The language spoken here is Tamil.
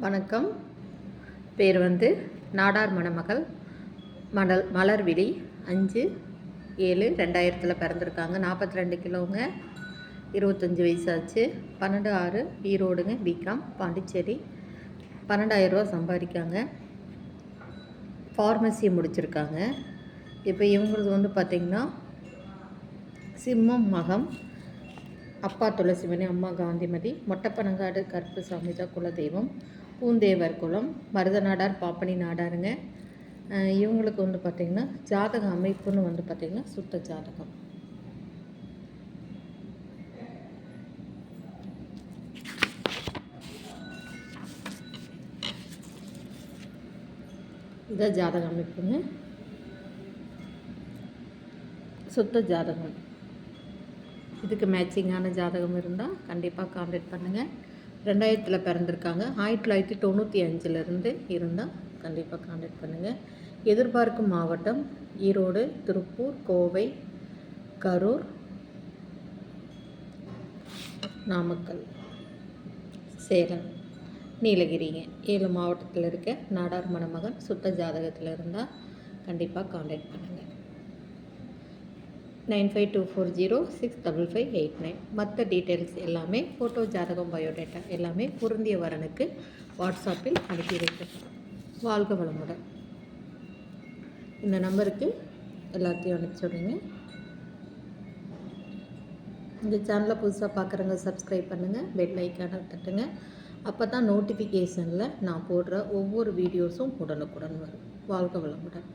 வணக்கம். பேர் நாடார் மணமகள் மலர்விழி. 5/7/2000 பிறந்திருக்காங்க. 42 கிலோங்க, 25 வயசாச்சு. 12/6 ஈரோடுங்க. பிகாம் பாண்டிச்சேரி. 12,000 ரூபா சம்பாதிக்காங்க. ஃபார்மசி முடிச்சிருக்காங்க. இப்போ இவங்களுக்கு பார்த்திங்கன்னா சிம்மம் மகம். அப்பா துளசிமணி, அம்மா காந்திமதி. மொட்டைப்பனங்காடு கருப்புசாமி தான் குலதெய்வம். பூந்தேவர் குலம். மருதநாடார் பாப்பனி நாடாருங்க. இவங்களுக்கு பார்த்திங்கன்னா ஜாதக அமைப்புன்னு பார்த்திங்கன்னா சுத்த ஜாதகம். இதான் ஜாதக அமைப்புங்க, சுத்த ஜாதகம். இதுக்கு மேட்சிங்கான ஜாதகம் இருந்தால் கண்டிப்பாக கான்டாக்ட் பண்ணுங்கள். 2000 பிறந்திருக்காங்க. 1995 இருந்தால் கண்டிப்பாக கான்டாக்ட் பண்ணுங்கள். எதிர்பார்க்கும் மாவட்டம் ஈரோடு, திருப்பூர், கோவை, கரூர், நாமக்கல், சேலம், நீலகிரிங்க. 7 மாவட்டத்தில் இருக்க நாடார் மணமகன் சுத்த ஜாதகத்தில் இருந்தால் கண்டிப்பாக கான்டாக்ட் பண்ணுங்கள். 9524065589. மற்ற டீட்டெயில்ஸ் எல்லாமே ஃபோட்டோ, ஜாதகம், பயோடேட்டா எல்லாமே பொருந்திய வரனுக்கு வாட்ஸ்அப்பில் அனுப்பி வைக்கப்படும். வாழ்க வளமுடன். இந்த நம்பருக்கு எல்லாத்தையும் அனுப்பி சொல்லுங்க. இந்த சேனலை புதுசாக பார்க்குறவங்க சப்ஸ்கிரைப் பண்ணுங்கள், பெல் ஐக்கானை தட்டுங்க. அப்போ தான் நோட்டிஃபிகேஷனில் நான் போடுற ஒவ்வொரு வீடியோஸும் உடனுக்குடன் வரும். வாழ்க வளமுடன்.